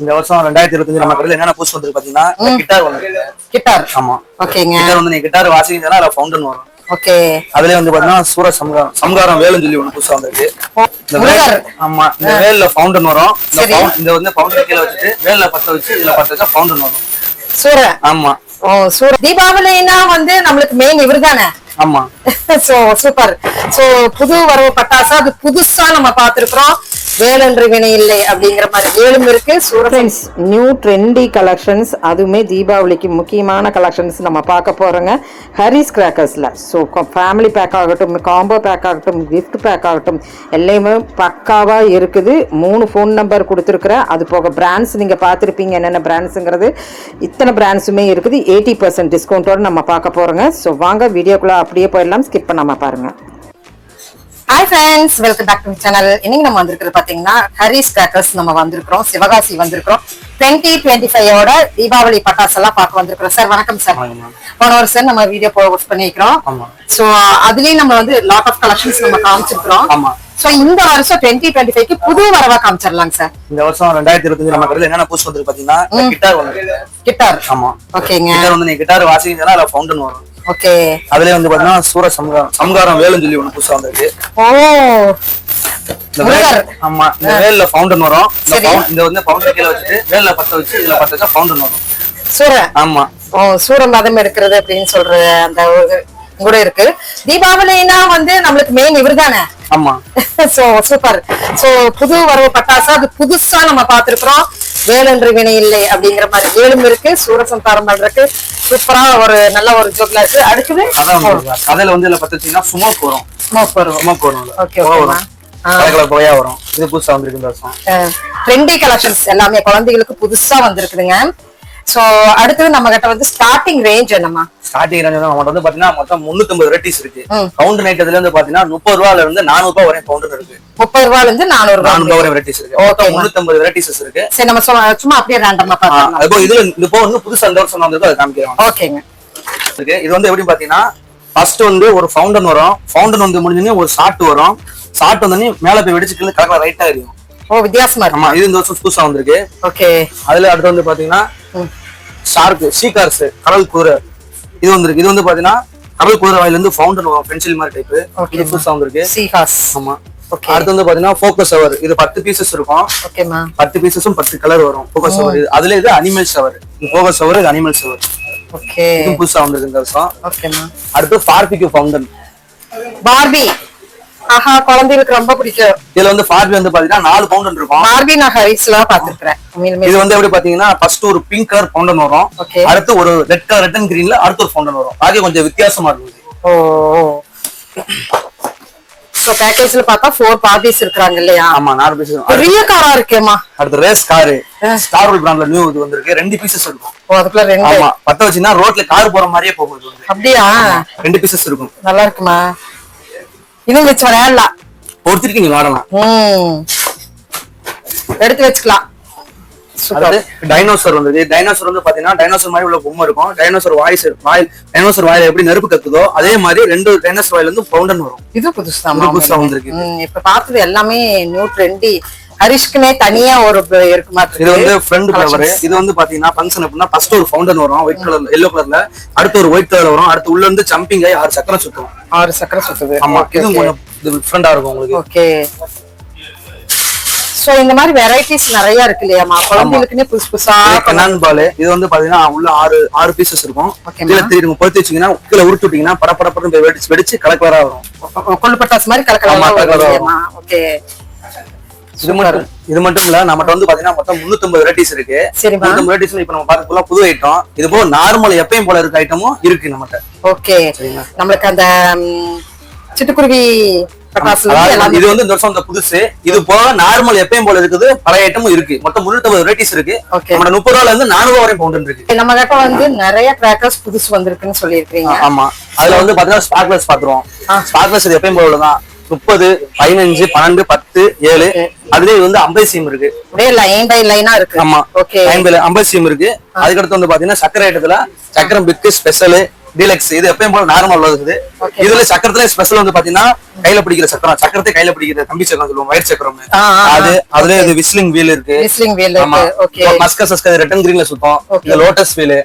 இந்த வருஷம் 2025 நம்ம கடையில என்னென்ன புதுசு வந்து பாத்தீங்கன்னா கிட்டார் வந்து கிட்டார். ஆமா ஓகேங்க. கிட்டார் வந்து நீங்க கிட்டார் வாசிங்கன்னா அதுல ஃபவுண்டன் வரும். ஓகே. அதுலயே வந்து பாத்தீங்கன்னா சூர சம்காரம் வேலுன்னு சொல்லி ஒண்ணு புதுசா வந்திருக்கு. ஆமா இந்த வேல்ல ஃபவுண்டன் வரும். இந்த வந்து ஃபவுண்டன் கீழ வச்சுட்டு வேல்ல பத்த வச்சு இதுல பத்த வச்சா ஃபவுண்டன் வரும். சூர. ஆமா. ஓ சூர. தீபாவளினா வந்து நம்மளுக்கு மெயின் இவர்தானே. ஆமா. So super. சோ புது வரவு பட்டாசா அது புதுசா நம்ம பாத்துருக்கோம். வேலன்று வினை இல்லை அப்படிங்கிற மாதிரி வேலும் இருக்கு. ஃப்ரெண்ட்ஸ், நியூ ட்ரெண்டி கலெக்ஷன்ஸ், அதுவுமே தீபாவளிக்கு முக்கியமான கலெக்ஷன்ஸ் நம்ம பார்க்க போகிறோங்க ஹரிஸ் கிராக்கர்ஸில். ஸோ ஃபேமிலி பேக் ஆகட்டும், காம்போ பேக் ஆகட்டும், கிஃப்ட் பேக் ஆகட்டும், எல்லாமே பக்காவாக இருக்குது. 3 ஃபோன் நம்பர் கொடுத்துருக்குறேன். அது போக பிராண்ட்ஸ் நீங்கள் பார்த்துருப்பீங்க என்னென்ன பிராண்ட்ஸுங்கிறது. இத்தனை பிராண்ட்ஸுமே இருக்குது. 80% டிஸ்கவுண்ட்டோடு நம்ம பார்க்க போகிறோங்க. ஸோ வாங்க வீடியோக்குள்ளே அப்படியே போயிடலாம், ஸ்கிப் பண்ணாமல் பாருங்கள். Hi friends, welcome back to channel. இன்னைக்கு நம்ம வந்திருக்கிறது பாத்தீங்கன்னா ஹரிஸ் கிராக்கர்ஸ் நம்ம வந்திருக்கிறோம். சிவகாசி வந்திருக்கிறோம். 2025ஓட தீபாவளி பட்டாசு எல்லாம் பார்க்க வந்திருக்கிறோம். சார் வணக்கம் சார். போன வருஷம் நம்ம வீடியோ போஸ்ட் பண்ணிக்கிறோம். சோ அதுலயும் நம்ம வந்து லாட் ஆஃப் கலெக்ஷன்ஸ் நம்ம காமிச்சிருக்கிறோம். சோ இந்த வருஷம் 2025க்கு புது வரவா காமிச்சிடலாங்க சார். இந்த வருஷம் 2025 நம்ம கடையில என்னென்ன புதுசு வந்து பாத்தீங்கன்னா கிட்டார் வந்து கிட்டார். ஆமா. ஓகேங்க. கிட்டார் வந்து நீங்க கிட்டார் வாசிங்கன்னா அதுல ஃபவுண்டன் வரும். ஓகே. அதுலயே வந்து பாத்தீங்கன்னா சூர சம்காரம் வேலுன்னு சொல்லி ஒண்ணு புதுசா வந்திருக்கு. ஓ ஆமா இந்த வேல்ல ஃபவுண்டன் வரும். இந்த வந்து ஃபவுண்டன் கீழ வச்சுட்டு வேல்ல பத்த வச்சு இதுல பத்த வச்சா ஃபவுண்டன் வரும். சூர. ஆமா. ஓ சூர மதம் எடுக்கிறது அப்படின்னு சொல்ற அந்த கூட இருக்கு. தீபாவளினா வந்து நம்மளுக்கு மெயின் இவர்தானே. ஆமா. So super. சோ புது வரவு பட்டாசா அது புதுசா நம்ம பாத்துருக்கோம். வேலன்று வினை இல்லை அப்படிங்கிற மாதிரி வேலும் இருக்கு. சூரசம்சாரம் பண்றதுக்கு சூப்பரா ஒரு நல்ல ஒரு ஜோக்ல இருக்கு. அடுத்தது கதையில வந்து இதுல பத்த வச்சீங்கன்னா ஸ்மோக் வரும். ஸ்மோக் வரும். ஸ்மோக் வரும். Okay okay. போயா வரும். இது புதுசா வந்திருக்கு இந்த வருஷம். ட்ரெண்டி கலெக்ஷன்ஸ் எல்லாமே குழந்தைகளுக்கு புதுசா வந்திருக்குதுங்க. சோ அடுத்தது நம்ம கிட்ட வந்து ஸ்டார்டிங் ரேஞ்ச் என்னமா? ஸ்டார்டிங் ரேஞ்ச் வந்து பாத்தீங்கன்னா மொத்தம் 350 வெரைட்டிஸ் இருக்கு. கவுண்டர் ஐட்டத்துல இருந்து பாத்தீங்கன்னா 30 ரூபாயில இருந்து 400 ரூபாய் வரை கவுண்டர் இருக்கு. 30 ரூபாயில இருந்து 400 ரூபாய் வரை வெரைட்டிஸ் இருக்கு. ஓகே. 350 வெரைட்டிஸ் இருக்கு. சரி நம்ம சும்மா அப்படியே ரேண்டமா பார்க்கலாம். இப்போ இதுல இப்போ வந்து புதுசா இந்த வருஷம் வந்திருக்கு, அதை காமிக்கிறோம். ஓகேங்க. இது வந்து எப்படி பாத்தீங்கன்னா ஃபர்ஸ்ட் வந்து ஒரு ஃபவுண்டன் வரும். ஃபவுண்டன் வந்து முடிஞ்சு ஒரு ஷாட் வரும். ஷாட் வந்து மேல போய் வெடிச்சு கீழ கலக்கல ரைட்டா எரியும். ஓ வித்தியாசமா இருக்கு. ஆமா இது இந்த வருஷம் புதுசா வந்திருக்கு. ஓகே. அதுல அடுத்து வந்து பாத்தீங்கன்னா ஷார்க் சீகார்ஸ் கடல் குதிரை இது வந்திருக்கு. இது வந்து பாத்தீங்கன்னா கடல் குதிரை வாயில இருந்து ஃபவுண்டன் வரும். பென்சில் மாதிரி டைப். இது புதுசா வந்திருக்கு. சீகார்ஸ். ஆமா. ஓகே. அடுத்து வந்து பாத்தீங்கன்னா ஃபோக்கஸ் ஷவர். இது 10 பீசஸ் இருக்கும். ஓகேமா. 10 பீசஸும் 10 கலர் வரும். Focus shower. அதுல இது அனிமல் ஷவர். இது ஃபோக்கஸ் ஷவர், இது அனிமல் ஷவர். ஓகே. இது புதுசா வந்திருக்கு இந்த வருஷம். ஓகேமா. அடுத்து பார்பிக்யூ ஃபவுண்டன். பார்பி. ஆஹா குழந்தைகளுக்கு ரொம்ப பிடிக்கும். இதுல வந்து பார்பி வந்து பாத்தீங்கன்னா 4 ஃபவுண்டன் இருக்கும். பார்பி நான் ஹரிஸ்ல பாத்துக்கிறேன். இது வந்து எப்படி பாத்தீங்கன்னா ஃபர்ஸ்ட் ஒரு பிங்க் கலர் ஃபவுண்டன் வரும். அடுத்து ஒரு ரெட் கலர் ரெட் அண்ட் கிரீன்ல அடுத்து ஒரு ஃபவுண்டன் வரும். அது கொஞ்சம் வித்தியாசமா இருக்கும். ஓ சோ பேக்கேஜ்ல பார்த்தா 4 பார்பிஸ் இருக்காங்க இல்லையா? ஆமா 4 பீஸ். பெரிய காரா இருக்கேமா. அடுத்து ரேஸ் கார் ஸ்டார் பிராண்ட்ல நியூ இது வந்திருக்கு. 2 பீசஸ் இருக்கும். ஓ அதுக்குள்ள 2. ஆமா பத்த வச்சினா ரோட்ல கார் போற மாதிரியே போகுது. அப்படியே 2 பீசஸ் இருக்கும். நல்லா இருக்குமா? இன்னும் வச்சு வரலாம். பொறுத்திருக்கீங்க வாடலாம். எடுத்து வச்சுக்கலாம். அடுத்து டைனோசர் வந்தது. டைனோசர் வந்து பாத்தீங்கன்னா டைனோசர் மாதிரி உள்ள பொம்மை இருக்கும். டைனோசர் டைனோசர் வாயில எப்படி நெருப்பு கத்துதோ அதே மாதிரி 2 டைனோசர் வாயில இருந்து ஃபவுண்டன் வரும். இது புதுசா வந்திருக்கு. இப்ப பார்த்தது எல்லாமே நியூ ட்ரெண்டி. ஹரிஷ்க்குனே தனியா ஒரு இருக்கு மாதிரி. இது வந்து ஃப்ரெண்ட் ஃப்ளவர். இது வந்து பாத்தீங்கன்னா ஃபங்க்ஷன் அப்படின்னா ஃபர்ஸ்ட் ஒரு ஃபவுண்டன் வரும் ஒயிட் கலர்ல yellow கலர்ல. அடுத்து ஒரு ஒயிட் கலர்ல வரும். அடுத்து உள்ள இருந்து ஜம்பிங் ஆகி 6 சக்கரம் சுத்தும். 6 சக்கரம் சுத்துது. ஆமா இது கொஞ்சம் டிஃபரண்டா இருக்கும் உங்களுக்கு. ஓகே. சோ இந்த மாதிரி வெரைட்டிஸ் நிறைய இருக்கு இல்லையாமா? குழந்தைகளுக்குனே புதுசா கனான் பால். இது வந்து பாத்தீங்கன்னா உள்ள 6 பீசஸ் இருக்கும். கீழ திரும்ப பொறுத்து வச்சீங்கன்னா கீழ உருட்டி விட்டீங்கன்னா படபடன்னு வெடிச்சு கலக்கலரா வரும். கொள்ளுப்பட்டாசு மாதிரி கலக்கலரா வரும். ஓகே. இது மட்டும் இல்ல நம்மகிட்ட வந்து பாத்தீங்கன்னா மொத்தம் 350 வெரைட்டிஸ் இருக்கு. 350 வெரைட்டிஸ் இப்ப நம்ம பார்க்கறதுல புது ஐட்டம். இது போல நார்மல் எப்பயும் போல இருக்க ஐட்டமும் இருக்கு நம்மகிட்ட. ஓகே. நமக்கு அந்த சிட்டுக்குருவி இது வந்து இந்த வருஷம் புதுசு. இது போக நார்மல் எப்பயும் போல இருக்குது பழைய ஐட்டமும் இருக்கு. மொத்தம் 350 வெரைட்டிஸ் இருக்கு. நம்ம 30 ரூபாயில இருந்து 400 ரூபாய் வரை பவுண்டன் இருக்கு. நம்ம கிட்ட வந்து நிறைய கிராக்கர்ஸ் புதுசு வந்திருக்குன்னு சொல்லிருக்கீங்க. ஆமா அதுல வந்து பாத்தீங்கன்னா ஸ்பார்க்லர்ஸ் பாத்துருவோம். ஸ்பார்க்லர்ஸ் இது எப்பயும் போலதான் 30, 15, 12, 10, 7. அதுலயே வந்து 50 சீம் இருக்கு. லைன் பை லைனா இருக்கு. ஆமா ஓகே. 50 சீம் இருக்கு. அதுக்கடுத்து வந்து பாத்தீங்கன்னா சக்கரை ஐட்டத்துல சக்கரம் பிக்கு ஸ்பெஷல் டீலக்ஸ் இது எப்பயும் போல நார்மல் இருக்குது. இதுல சக்கரத்துல ஸ்பெஷல் வந்து பாத்தீங்கன்னா கையில பிடிக்கிற சக்கரம், சக்கரத்தை கையில பிடிக்கிற கம்பி சக்கரம் சொல்லுவோம், வயர் சக்கரம். அது அதுல இது விஸ்லிங் வீல் இருக்கு. மஸ்கஸ் ரெட்டன் கிரீன்ல சுத்தம். இது லோட்டஸ் வீல்.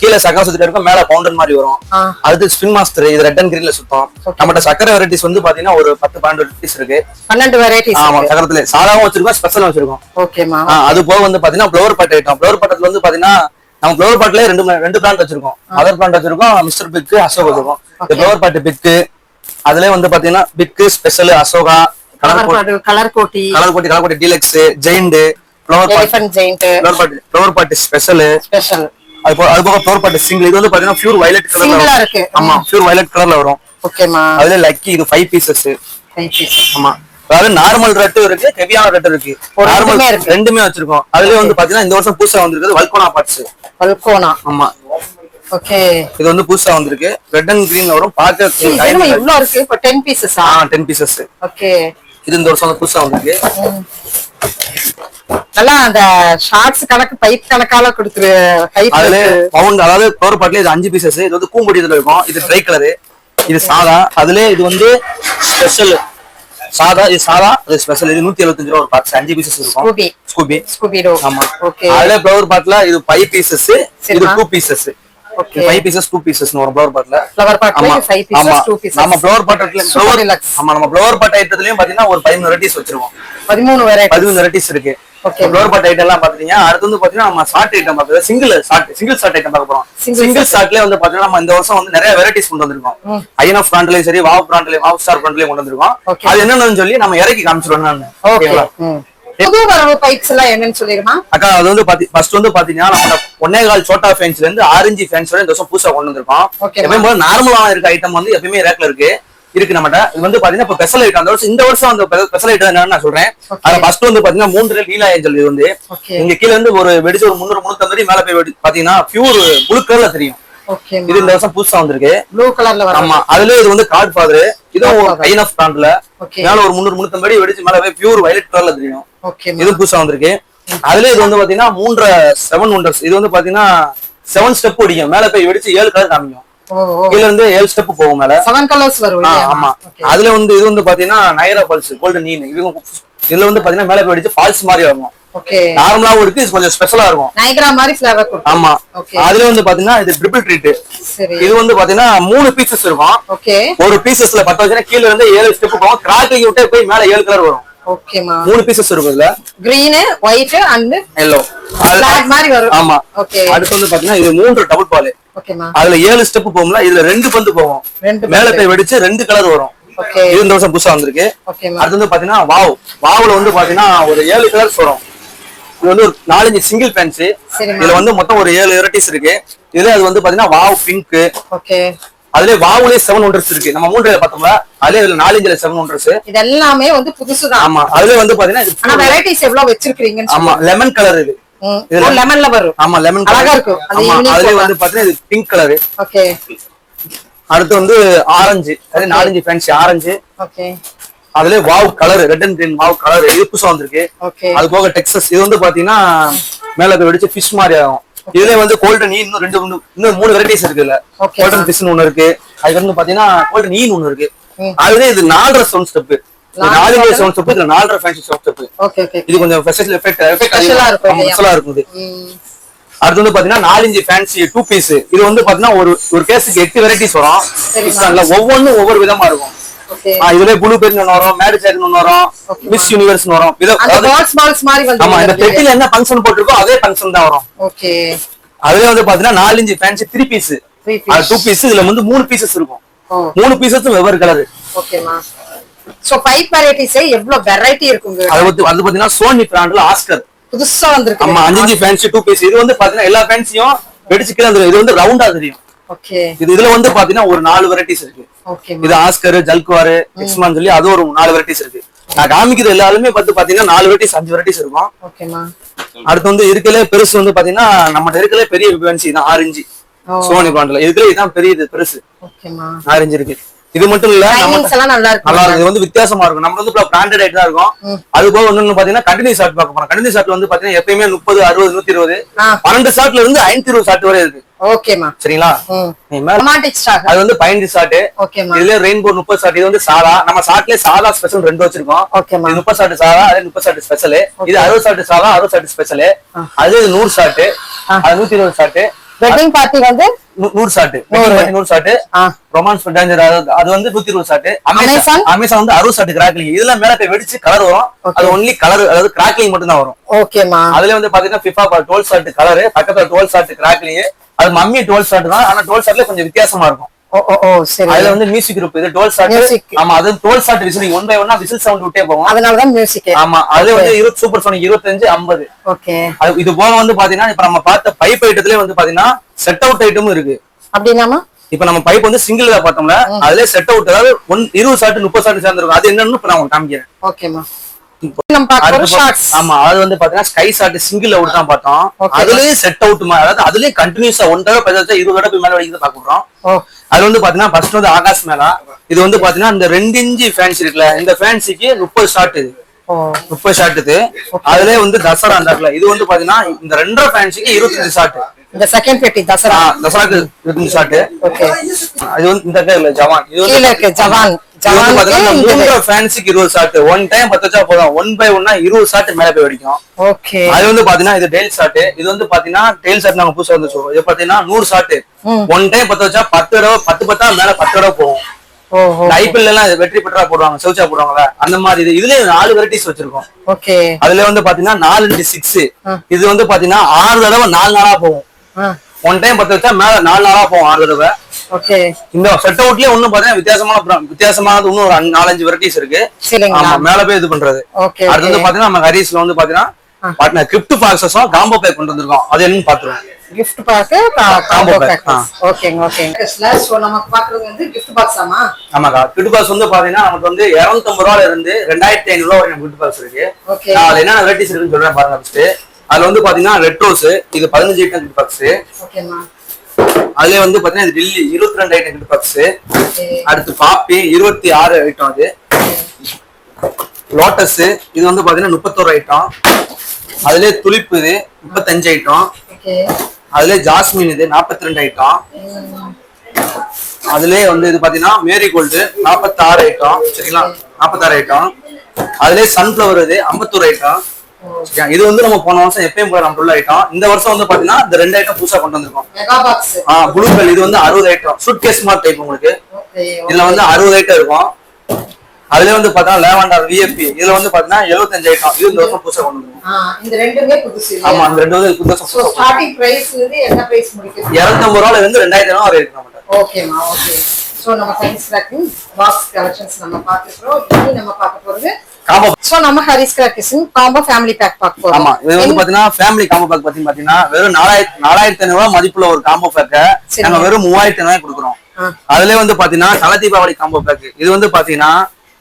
கீழே சக்கரம் சுத்திட்டு இருக்கும், மேல பவுண்டர் மாதிரி வரும். அது ஸ்பின் மாஸ்டர், இது ரெட்டன் கிரீன்ல சுத்தம். நம்மகிட்ட சக்கர வெரைட்டிஸ் வந்து பாத்தீங்கன்னா ஒரு 10-12 வெரைட்டிஸ் இருக்கு. 12 வெரைட்டிஸ். ஆமா, சக்கரத்துல சாதாவும் வச்சிருக்கோம், ஸ்பெஷலும் வச்சிருக்கோம். ஓகேமா. அது போக வந்து பாத்தீங்கன்னா ஃப்ளவர் பாட் ஐட்டம். ஃப்ளவர் பாட்டத்துல வந்து பாத்தீங்கன்னா நம்ம ஃப்ளவர் பாட்லயே ரெண்டு பிராண்ட் வச்சிருக்கோம். மதர் பிராண்ட் வச்சிருக்கோம், மிஸ்டர் பிக், அசோகா வச்சிருக்கோம். இந்த ஃப்ளவர் பாட் பிக், அதுலயே வந்து பாத்தீங்கன்னா பிக், ஸ்பெஷல், அசோகா, கலர் கோட்டி deluxe, giant, flower pot special. அது போக ஃப்ளவர் பாட் சிங்கிள். இது வந்து பாத்தீங்கன்னா பியூர் வயலட் கலர்ல இருக்கு. ஆமா, பியூர் வயலட் கலர்ல வரும். ஓகேமா. அதுல லக்கி இது 5 பீசஸ். ஆமா, அதாவது நார்மல் ரெட் இருக்கு, ஹெவியான ரெட் இருக்கு. நார்மல் ரெண்டுமே வச்சிருக்கோம். அதுலயே வந்து பாத்தீங்கன்னா இந்த வருஷம் புதுசா வந்திருக்கு வல்கோனா பார்ட்ஸ். வல்கோனா. ஆமா. ஓகே. இது வந்து புதுசா வந்திருக்கு, ரெட் அண்ட் கிரீன்ல வரும். பார்க்க இவ்ளோ இருக்கு. இப்ப 10 பீசஸா? 10 பீசஸ். ஓகே. இது இந்த வருஷம் புதுசா வந்திருக்கு. நல்லா அந்த ஷார்ட்ஸ் கணக்கு பைப் கணக்கால கொடுத்துரு. அதுல பவுண்ட், அதாவது ஃப்ளவர் பாட்ல இது 5 பீசஸ். இது வந்து பூம்பொடி இதுல இருக்கும். இது ட்ரை கலர், இது சாதா. அதுல இது வந்து ஸ்பெஷல் சாதா. இது சாதா, இது ஸ்பெஷல். இது 175 ரூபாய் ஒரு பாக்ஸ், 5 பீசஸ் இருக்கும். ஸ்கூபி. ஆமா. ஓகே. அதுல ஃப்ளவர் பாட்ல இது 5 பீசஸ், இது 2 பீசஸ். ஓகே. 5 பீசஸ் 2 பீசஸ் வரும் ஃப்ளவர் பாட்ல. ஃப்ளவர் பாட்ல 5 பீசஸ் 2 பீசஸ். நம்ம ஃப்ளவர் பாட்ல நம்ம ஃப்ளவர் பாட் ஐட்டத்துலயும் பாத்தீங்கன்னா ஒரு 13 வெரைட்டிஸ் வச்சிருக்கோம். 13 வெரைட்டிஸ் இருக்கு. ஓகே. ஃப்ளவர் பாட் ஐட்டம் எல்லாம் பாத்தீங்கன்னா அடுத்து வந்து பாத்தீங்கன்னா நம்ம ஷார்ட் ஐட்டம் பார்க்கறது, சிங்கிள் ஷார்ட் ஐட்டம் பார்க்க போறோம். சிங்கிள் ஷார்ட்லயே வந்து பாத்தீங்கன்னா நம்ம இந்த வருஷம் வந்து நிறைய வெரைட்டிஸ் கொண்டு வந்திருக்கோம். ஐஎன்எஃப் பிராண்ட்லயும் சரி, வாவ் பிராண்ட்லயும், வாவ் ஸ்டார் பிராண்ட்லயும் கொண்டு வந்திருக்கோம். அது என்னன்னு சொல்லி நம்ம இறக்கி காமிச்சிருவோம் நான். ஓகேங்களா? புது வரவு பைப்ஸ் எல்லாம் என்னன்னு சொல்லிருமா அக்கா? அது வந்து ஃபர்ஸ்ட் வந்து பாத்தீங்கன்னா நம்ம 1.25 சோட்டா ஃபேன்ஸ்ல இருந்து ஆரஞ்சு ஃபேன்ஸ் வரை இந்த வருஷம் புதுசா கொண்டு வந்திருக்கோம். எப்பயும் போல நார்மலா இருக்க ஐட்டம் வந்து எப்பயுமே ரேக்ல இருக்கு நம்மகிட்ட. இது வந்து பாத்தீங்கன்னா இப்ப ஸ்பெஷல் ஐட்டம். இந்த வருஷம் அந்த ஸ்பெஷல் ஐட்டம் என்னன்னு நான் சொல்றேன். அது ஃபர்ஸ்ட் வந்து பாத்தீங்கன்னா 3 நீலா ஏஞ்சல். இது வந்து இங்க கீழ இருந்து ஒரு வெடிச்சு ஒரு 300-350 மேல போய் பாத்தீங்கன்னா பியூர் ப்ளூ கலர்ல தெரியும். இது இந்த வருஷம் புதுசா வந்திருக்கு, ப்ளூ கலர்ல. ஆமா, அதுல இது வந்து கார்ட் ஃபாதர். இதுவும் ஐஎன்எஃப் பிராண்ட்ல மேல ஒரு 300-350 வெடிச்சு மேல போய் பியூர் வயலட் கலர்ல தெரியும். இது புதுசா வந்திருக்கு. அதுல இது வந்து பாத்தீங்கன்னா 7 ஒண்டர்ஸ். இது வந்து பாத்தீங்கன்னா 7 ஸ்டெப் ஓடிக்கும், மேல போய் வெடிச்சு 7 கலர் காமிக்கும். கீழ இருந்து 7 ஸ்டெப் போகும், மேல 7 கலர்ஸ் வரும். ஆமா. அதுல வந்து இது வந்து பாத்தீங்கன்னா நைரா பல்ஸ் கோல்டன் நீன். இதுல வந்து பாத்தீங்கன்னா மேல போய் வெடிச்சு ஃபால்ஸ் மாதிரி ஆகும். ஓகே. நார்மலாவும் இருக்கு, இது கொஞ்சம் ஸ்பெஷலா இருக்கும். நைக்ரா மாதிரி ஃப்ளேவர் கொடுக்கும். ஆமா. அதுல வந்து பாத்தீங்கன்னா இது ட்ரிபிள் ட்ரீட். சரி. இது வந்து பாத்தீங்கன்னா 3 பீசஸ் இருக்கும். ஓகே. ஒரு பீசஸ்ல 10 வச்சா கீழ இருந்து 7 ஸ்டெப் போகும், கிராக்கிங் விட்டு போய் மேல 7 கலர் வரும். ஓகேமா. 3 பீசஸ் இருக்கும். இதுல green, white and yellow flag மாதிரி வரும். ஆமா. ஓகே. அடுத்து வந்து பாத்தீங்கன்னா இது 3 டபுள் பால். ஓகேமா. அதுல 7 ஸ்டெப் போகும்ல, இதுல 2 பந்து போகும், மேல போய் வெடிச்சு 2 கலர் வரும். ஓகே. இது இந்த வருஷம் புதுசா வந்திருக்கு. ஓகேமா. அடுத்து வந்து பாத்தீங்கன்னா வாவ்ல வந்து பாத்தீங்கன்னா ஒரு 7 கலர்ஸ் வரும். இது வந்து ஒரு 4-5 சிங்கிள் ஃபேன்சி. இதுல வந்து மொத்தம் ஒரு 7 வெரைட்டிஸ் இருக்கு. இதுல அது வந்து பாத்தீங்கன்னா வாவ் பிங்க். ஓகே. அதுல வாவ்லயே 7 ஒண்டர்ஸ் இருக்கு. நம்ம 3 பார்த்தோம்ல, அதுல இதுல 4-5 7 ஒண்டர்ஸ். இது எல்லாமே வந்து புதுசு தான். ஆமா. அதுல வந்து பாத்தீங்கன்னா ஆனா வெரைட்டிஸ் எவ்வளவு வெச்சிருக்கீங்கன்னு. ஆமா, லெமன் கலர். இது லெமன்ல வரும். ஆமா, லெமன் கலர் அழகா இருக்கும். அதுல வந்து பாத்தீங்கன்னா இது பிங்க் கலர். ஓகே. அடுத்து வந்து ஆரஞ்சு. அது 4-5 ஃபேன்சி ஆரஞ்சு. ஓகே. அதுல wow colour, red and green wow colour. இது புதுசா வந்திருக்கு. அது போக டெக்ஸஸ். இது வந்து பாத்தீங்கன்னா மேல போய் வெடிச்சு ஃபிஷ் மாதிரி ஆகும். இதுல வந்து கோல்டன் இன்னும் 3 வெரைட்டிஸ் இருக்கு. இதுல கோல்டன் ஃபிஷ்னு ஒண்ணு இருக்கு. அதுக்கு வந்து பாத்தீங்கன்னா கோல்டன் ஈன் ஒண்ணு இருக்கு. அதுல இது 4.5 சவுண்ட் ஸ்டெப். 4 சவுண்ட் ஸ்டெப், இதுல 4.5 ஃபேன்சி சவுண்ட் ஸ்டெப். ஓகே. இது கொஞ்சம் ஸ்பெஷல் எஃபெக்டா இருக்கும். அடுத்து வந்து பாத்தீங்கன்னா 4-5 ஃபேன்சி 2 பீஸ். இது வந்து பாத்தீங்கன்னா ஒரு கேஸுக்கு 8 வெரைட்டிஸ் வரும். ஒவ்வொன்னும் ஒவ்வொரு விதமா இருக்கும். இதுல ப்ளூ பெர்னு வரும், மேட் ஜாக்னு வரும், மிஸ் யூனிவர்ஸ் வரும். ஆமா, இந்த பெட்டில என்ன ஃபங்க்ஷன் போட்டுருக்கோ அதே ஃபங்க்ஷன் தான் வரும். ஓகே. அதுல வந்து பாத்தீங்கன்னா 4-5 ஃபேன்சி 3 பீஸ். 2 பீஸ். இதுல வந்து 3 பீசஸ் இருக்கும். 3 பீசஸும் வெவ்வேறு கலர். ஓகேமா. சோ பைப் வெரைட்டிஸ் எவ்வளவு வெரைட்டி இருக்குங்க. அது பாத்தீங்கன்னா சோனி பிராண்ட்ல ஆஸ்கர் புதுசா வந்திருக்கு. ஆமா, 5 ஃபேன்சி 2 பீஸ். இது வந்து பாத்தீங்கன்னா எல்லா ஃபேன்சியும் வெடிச்சுக்கல. இது வந்து ரவுண்டா தெரியும். ஓகே. இதுல வந்து பாத்தீங்கன்னா ஒரு 4 வெரைட்டிஸ் இருக்கு. ஓகே. இது ஆஸ்கர், ஜல்குவார், எக்ஸ்மான் சொல்லி அது ஒரு 4 வெரைட்டிஸ் இருக்கு. நான் காமிக்கிறது எல்லாருமே பாத்தீங்கன்னா 4 வெரைட்டிஸ் 5 வெரைட்டிஸ் இருக்கும். ஓகேமா. அடுத்து வந்து இருக்கலே பெருசு வந்து பாத்தீங்கன்னா நம்ம இருக்கலே பெரிய ஃபேன்சி தான் 6 இன்ச் சோனி பிராண்ட்ல. இதுல இதான் பெரியது பெருசு. ஓகேமா. 6 இன்ச் இருக்கு. இது மட்டும் இல்ல டைமிங்ஸ் எல்லாம் நல்லா நல்லா இருக்கும். இருக்கும். இது வந்து வித்தியாசமா இருக்கும். நம்ம வந்து பிராண்டட் ஐட்டம் தான் இருக்கும். அது போக வந்து பாத்தீங்கன்னா கண்டினியூ ஷார்ட் பார்க்க போறோம். கண்டினியூ ஷார்ட்ல வந்து பாத்தீங்கன்னா எப்பயுமே 30, 60, 120, 12 ஷார்ட்ல இருந்து 520 ஷார்ட் வரை இருக்கு. ஓகேமா. சரிங்களா? ரொமான்டிக் ஷார்ட் அது வந்து 15 ஷார்ட். ஓகேமா. இதுல ரெயின்போ 30 ஷார்ட். இது வந்து சாதா. நம்ம ஷார்ட்லயே சாதா ஸ்பெஷல் 2 வச்சிருக்கோம். ஓகேமா. இது 30 ஷார்ட் சாதா, அது 30 ஷார்ட் ஸ்பெஷல். இது 60 ஷார்ட் சாதா, 60 ஷார்ட் ஸ்பெஷல். அது 100 ஷார்ட், அது 120 ஷார்ட். வெட்டிங் பார்ட்டி வந்து 100 ஷார்ட், 100 ஷார்ட். ரொமான்ஸ் டேஞ்சர் அது வந்து 120 ஷார்ட். அமேசான் வந்து 60 ஷார்ட் கிராக்லிங். இதுல மேல போய் வெடிச்சு கலர் வரும். அது ஒன்லி கலர், அதாவது கிராக்லிங் மட்டும் தான் வரும். ஓகேமா. அதுல வந்து பாத்தீங்கன்னா FIFA 12 ஷார்ட் கலர், பக்கத்துல 12 ஷார்ட் கிராக்லிங். அது மம்மி 12 ஷார்ட் தான். ஆனா 12 ஷார்ட்ல கொஞ்சம் வித்தியாசமா இருக்கும். சரி. அதுல வந்து மியூசிக் குரூப். இது 12 ஷார்ட். ஆமா, அது 12 short whistling 1 by 1 whistle sound விட்டே போகும். அதனால தான் மியூசிக். ஆமா, அது வந்து 20 சூப்பர் சோனிக் 25, 50. ஓகே. இது போக வந்து பாத்தீங்கன்னா இப்ப நம்ம பார்த்த பைப் ஐட்டத்திலே வந்து பாத்தீங்கன்னா செட் அவுட் ஐட்டமும் இருக்கு. அப்படினாமா இப்ப நம்ம பைப் வந்து சிங்கிள் தான் பார்த்தோம்ல, அதுல செட் அவுட், அதாவது 20 ஷார்ட் 30 ஷார்ட் சேர்ந்துருக்கும். அது என்னன்னு இப்ப நான் உங்களுக்கு காமிக்கிறேன். ஓகேமா. நம்ம பார்க்குற ஷார்ட்ஸ். ஆமா, அது வந்து பாத்தீங்கன்னா ஸ்கை ஷார்ட் சிங்கிள் அவுட் தான் பார்த்தோம். அதுலயே செட் அவுட், அதாவது அதுலயே கண்டினியூஸா 1 தடவை 20 தடவை மேல வரைக்கும் பாக்குறோம். அது வந்து பாத்தீங்கன்னா ஃபர்ஸ்ட் வந்து ஆகாஷ் மேலா. இது வந்து பாத்தீங்கன்னா இந்த 2 இன்ச் ஃபேன்சி இருக்குல்ல, இந்த ஃபேன்சிக்கு 30 ஷார்ட். இது 30 ஷார்ட். இது அதுலயே வந்து தசரா அந்த இது வந்து பாத்தீங்கன்னா இந்த 2 ஃபேன்சிக்கு 25 ஷார்ட். இந்த செகண்ட் பெட்டி தசராக்கு 25 ஷார்ட். ஓகே. அது வந்து இந்த பேர்ல ஜவான். இது கீழ இருக்கு ஜவான். ஜவான் பாத்தீங்கன்னா 3 ஃபேன்சிக்கு 20 ஷார்ட். 1 டைம் 10 வச்சா போதும். 1 by 1 20 ஷார்ட் மேல போய் வெடிக்கும். ஓகே. அது வந்து பாத்தீங்கன்னா இது டெயில் ஷார்ட். இது வந்து பாத்தீங்கன்னா டெயில் ஷார்ட் நாங்க புதுசா வந்து சொல்றோம். இது பாத்தீங்கன்னா 100 ஷார்ட். 1 டைம் 10 வச்சா 10 தடவை 10 மேல 10 தடவை போகும். ஐபிஎல் எல்லாம் வெற்றி பெற்றா போடுவாங்க, சவுச்சா போடுவாங்கல்ல, அந்த மாதிரி. இதுலயே 4 வெரைட்டிஸ் வச்சிருக்கோம். ஓகே. அதுல வந்து பாத்தீங்கன்னா 4x6. இது வந்து பாத்தீங்கன்னா 6 தடவை 4 நாளா போகும். 1 டைம் 10 வச்சா மேல 4 நாளா போகும், 6 தடவை. ஓகே. இந்த செட் அவுட்லயே ஒண்ணும் பாத்தீங்கன்னா வித்தியாசமானது இன்னும் ஒரு 4-5 வெரைட்டிஸ் இருக்கு. ஆமா, மேல போய் இது பண்றது. அடுத்து வந்து பாத்தீங்கன்னா நம்ம ஹரிஸ்ல வந்து பாத்தீங்கன்னா கிஃப்ட் பாக்ஸஸும் காம்போ பேக் கொண்டு வந்திருக்கோம். அது என்னன்னு பாத்துருவோம். gift pack combo pack. ஓகேங்க. சோ நமக்கு பாக்குறது வந்து gift box ஆமா? ஆமாக்கா. gift box வந்து பாத்தீங்கன்னா நமக்கு வந்து 250 ரூபாயில இருந்து 2500 ரூபாய் வரைக்கும் gift box இருக்கு. நான் அதுல என்ன வெரைட்டிஸ் இருக்குன்னு சொல்றேன் பாருங்க. ஃபர்ஸ்ட் அதுல வந்து பாத்தீங்கன்னா ரெட் ரோஸ், இது 15 ஐட்டம் gift box. ஓகேமா. அதுல வந்து பாத்தீங்கன்னா இது டில்லி 22 ஐட்டம் gift box. அடுத்து பாப்பி 26 ஐட்டம். அது லோட்டஸ், இது வந்து பாத்தீங்கன்னா 31 ஐட்டம். அதுல துளிப்பு இது 35 ஐட்டம். அதுல ஜாஸ்மின் இது 42 ஐட்டம். அதுல வந்து இது பாத்தீங்கன்னா மேரிகோல்டு 46 ஐட்டம். சரிங்களா? 46 ஐட்டம். அதுல சன்ஃபிளவர் இது 51 ஐட்டம். இது வந்து நம்ம போன வருஷம் எப்பயும் போல நம்ம உள்ள ஐட்டம். இந்த வருஷம் வந்து பாத்தீங்கன்னா இந்த 2 ஐட்டம் புதுசா கொண்டு வந்திருக்கோம். Mega box. ப்ளூ பெல் இது வந்து 60 ஐட்டம். சூட்கேஸ் மாதிரி டைப் உங்களுக்கு. இதுல வந்து 60 ஐட்டம் இருக்கும். அதுல வந்து பாத்தீங்கன்னா லேவண்டர் விஎப்பி, இதுல வந்து பாத்தீங்கன்னா 75 ஐட்டம். இது இந்த வருஷம் புதுசா கொண்டு வந்திருக்கோம். இந்த ரெண்டுமே புதுசு. ஆமா, இந்த ரெண்டு வந்து புதுசா. சோ ஸ்டார்டிங் பிரைஸ் வந்து என்ன பிரைஸ் முடிக்குது? 250 ரூபாயில இருந்து 2000 வரை இருக்கு நம்ம. ஓகேமா. ஓகே. சோ நம்ம ஹரிஸ் கிராக்கிங் பாக்ஸ் கலெக்ஷன்ஸ் நம்ம பார்த்துறோம். இனி நம்ம பார்க்க போறது காம்போ. சோ நம்ம ஹரிஸ் கிராக்கிங் காம்போ ஃபேமிலி பேக் பார்க்க போறோம். ஆமா, இது வந்து பாத்தீங்கன்னா ஃபேமிலி காம்போ பேக் பாத்தீங்கன்னா வெறும் 4500 ரூபாய் மதிப்புள்ள ஒரு காம்போ பேக்க நாங்க வெறும் 3000 ரூபாய் கொடுக்குறோம். அதுல வந்து பாத்தீங்கன்னா தல தீபாவளி காம்போ பேக். இது வந்து பாத்தீங்கன்னா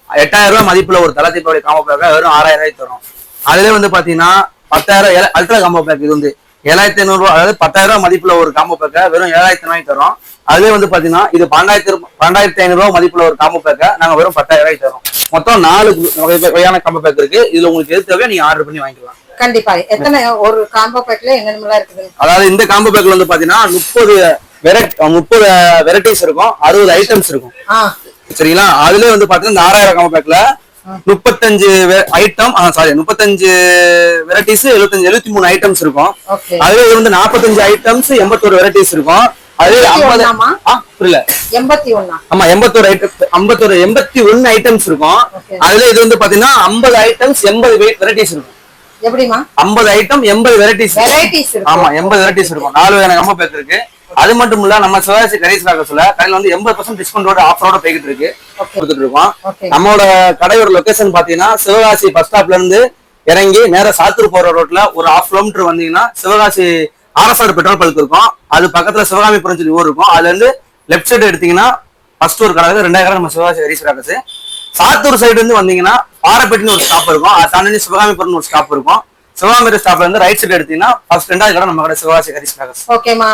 8000 ரூபாய் மதிப்புள்ள ஒரு தல தீபாவளி காம்போ பேக்க வெறும் 6000 ரூபாய் தரும். அதுல வந்து பாத்தீங்கன்னா 10000 அல்ட்ரா காம்போ பேக். இது வந்து 7500 ரூபாய், அதாவது 10000 ரூபாய் மதிப்புள்ள ஒரு காம்போ பேக்க வெறும் 7000 ரூபாய் தரும். அதுவே வந்து பாத்தீங்கன்னா இது 12500 ரூபாய் மதிப்புள்ள ஒரு காம்போ பேக்க நாங்க வெறும் 10000 ரூபாய் தரோம். மொத்தம் 4 வகையான காம்போ பேக் இருக்கு. இதுல உங்களுக்கு எது தேவையோ நீங்க ஆர்டர் பண்ணி வாங்கிக்கலாம். கண்டிப்பா. எத்தனை ஒரு காம்போ பேக்ல என்னென்னலாம் இருக்குது? அதாவது இந்த காம்போ பேக்ல வந்து பாத்தீங்கன்னா 30 வெரைட்டிஸ் இருக்கும், 60 ஐட்டம்ஸ் இருக்கும். சரிங்களா? அதுல வந்து பாத்தீங்கன்னா இந்த 6000 காம்போ பேக்ல 35 ஐட்டம், 35 வெரைட்டிஸ், 73 ஐட்டம்ஸ் இருக்கும். அதுல இது வந்து 45 ஐட்டம்ஸ், 81 வெரைட்டிஸ் இருக்கும். அது 50 புரியல 81. ஆமா, 81 ஐட்டம்ஸ் இருக்கும். அதுல இது வந்து பாத்தீங்கன்னா 50 ஐட்டம்ஸ் 80 வெரைட்டிஸ் இருக்கும். எப்படிமா? 50 ஐட்டம் 80 வெரைட்டிஸ். ஆமா, 80 வெரைட்டிஸ் இருக்கும். 4 வகையான காம்போ பேக் இருக்கு. அது மட்டும் இல்ல, நம்ம சிவகாசி ஹரிஸ் கிராக்கர்ஸ்ல கடையில வந்து 80% டிஸ்கவுண்டோட ஆஃபரோட போய்கிட்டு இருக்கு, கொடுத்துட்டு இருக்கோம். நம்மளோட கடையோட லொகேஷன் பாத்தீங்கன்னா சிவகாசி பஸ் ஸ்டாப்ல இருந்து இறங்கி நேரா சாத்தூர் போற ரோட்ல ஒரு 1/2 கிலோமீட்டர் வந்தீங்கன்னா சிவகாசி ஆர்எஸ்ஆர் பெட்ரோல் பல்க் இருக்கும். அது பக்கத்துல சிவகாமிபுரம் சொல்லி ஊர் இருக்கும். அதுல இருந்து லெஃப்ட் சைடு எடுத்தீங்கன்னா ஃபர்ஸ்ட் ஒரு கடை, 2வது கடை நம்ம சிவகாசி ஹரிஸ் கிராக்கர்ஸ். சாத்தூர் சைடு இருந்து வந்தீங்கன்னா பாரப்பேட்டின்னு ஒரு ஸ்டாப் இருக்கும். அது தாண்டி சிவகாமிபுரம் ஒரு ஸ்டாப் இருக்கும். சிவகாமிபுரம் ஸ்டாப்ல இருந்து ரைட் சைடு எடுத்தீங்கன்னா ஃபர்ஸ்ட் 2வது கடை நம்ம கடை சிவகாசி ஹரிஸ் கிராக்கர்ஸ். ஓகேமா.